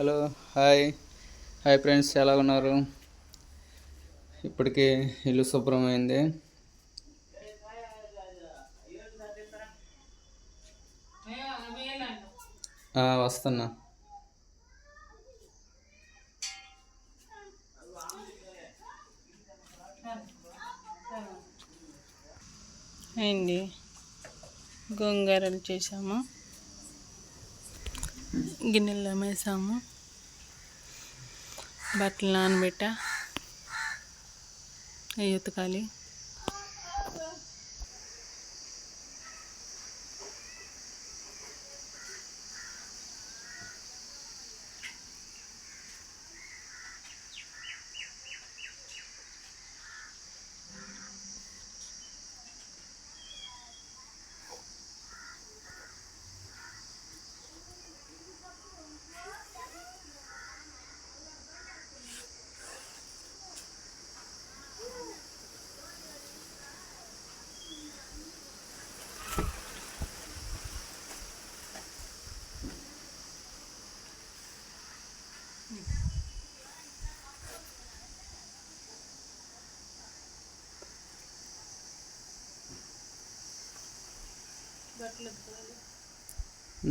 Hello hi hi friends, ఎలా ఉన్నారు? ఇప్పటికే ఇల్లు శుభ్రమైంది. వస్తున్నా. అయింది. గోంగూరలు చేసాము, గిన్నెల్లో వేసాము, బట్టలు నానబెట్ట అవి ఉతకాలి.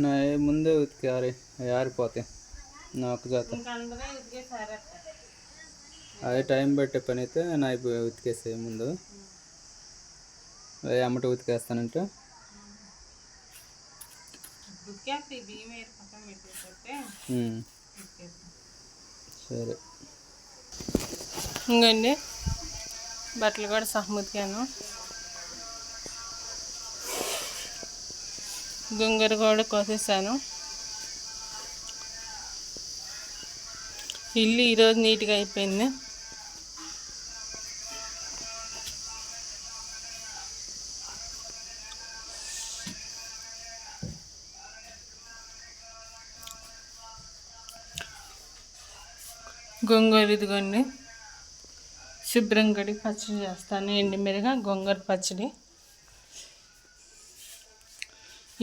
నా ముందే ఉతికారి ఆరిపోతాయి నాకు జాత. అదే టైం పెట్టే పని అయితే నా ఉతికేసే ముందు అమ్మట ఉతికేస్తానంటే సరే. ఇంకండి బట్టలు కూడా సహం ఉతికాను. గోంగూర కూడా కోసేసాను. ఇల్లు ఈరోజు నీట్గా అయిపోయింది. గోంగూర ఇదిగోండి శుభ్రం కడిగి పచ్చడి చేస్తాను. ఎండిమిరగా గోంగూర పచ్చడి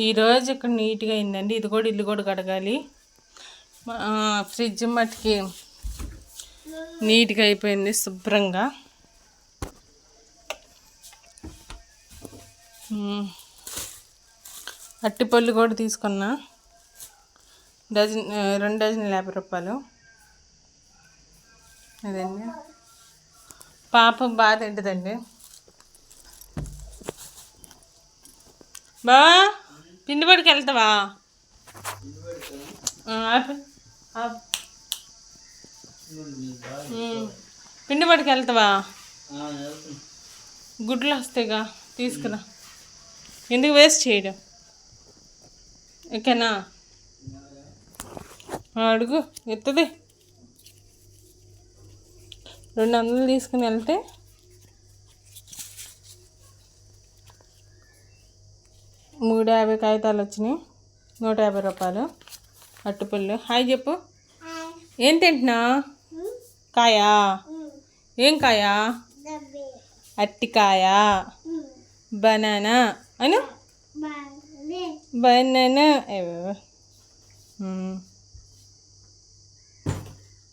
ఈరోజు ఇక్కడ నీట్గా అయిందండి. ఇది కూడా ఇల్లు కూడా కడగాలి. ఫ్రిడ్జ్ మట్టుకి నీట్గా అయిపోయింది శుభ్రంగా. అట్టిపళ్ళు కూడా తీసుకున్నా, డజన్ 2 డజన్లు 50 రూపాయలు. అదండి పాప బాగా తింటుందండి. బా పిండి పడికి వెళ్తావా? పిండి పడికి వెళ్తావా? గుడ్లు వస్తాయిగా తీసుకురా. ఎందుకు వేస్ట్ చేయడం? ఓకేనా? అడుగు ఎత్తది. 200 తీసుకుని వెళ్తే మూడు 50 కాగితాలు వచ్చినాయి. 150 రూపాయలు అట్టుపళ్ళు. హాయ్ చెప్పు. ఏం తింటున్నా? కాయా? ఏం కాయా? అట్టికాయ. బనానా అను. బనానా.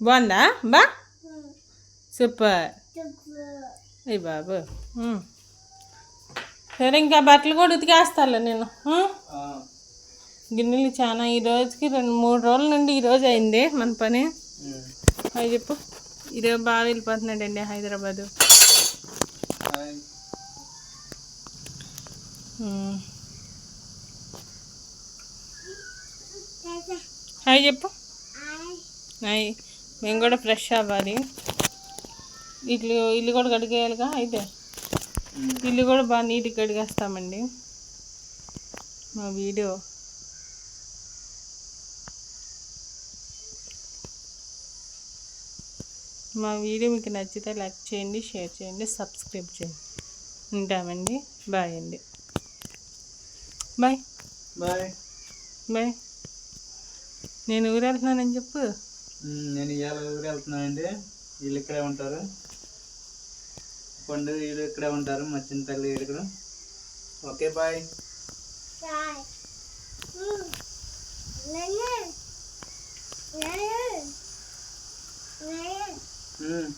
బాగుందా? బా సూపర్. అయ్యి బాబు. సరే, ఇంకా బట్టలు కూడా ఉతికేస్తాలే నేను. గిన్నెలు చాలా ఈ రోజుకి 2-3 రోజుల నుండి ఈరోజు అయింది మన పని. అది చెప్పు. ఈరోజు బాగా వెళ్ళిపోతున్నాడండి హైదరాబాదు. హాయ్ చెప్పు. హాయ్. మేము కూడా ఫ్రెష్ అవ్వాలి. ఇల్లు కూడా కడిగేయాలిగా. అయితే ఇల్లు కూడా బాగా నీట్గా కడిగేస్తామండి. మా వీడియో మీకు నచ్చితే లైక్ చేయండి, షేర్ చేయండి, సబ్స్క్రైబ్ చేయండి. ఉంటామండి. బాయ్ అండి. Bye bye bye. నేను ఊరు వెళ్తున్నానని చెప్పు. నేను ఇవాళ ఊరు వెళ్తున్నానండి. వీళ్ళు ఇక్కడే ఉంటారు. పండుగ వీళ్ళు ఇక్కడే ఉంటారు. మా చిన్న తల్లి ఇక్కడ. Okay bye. ఉమ్.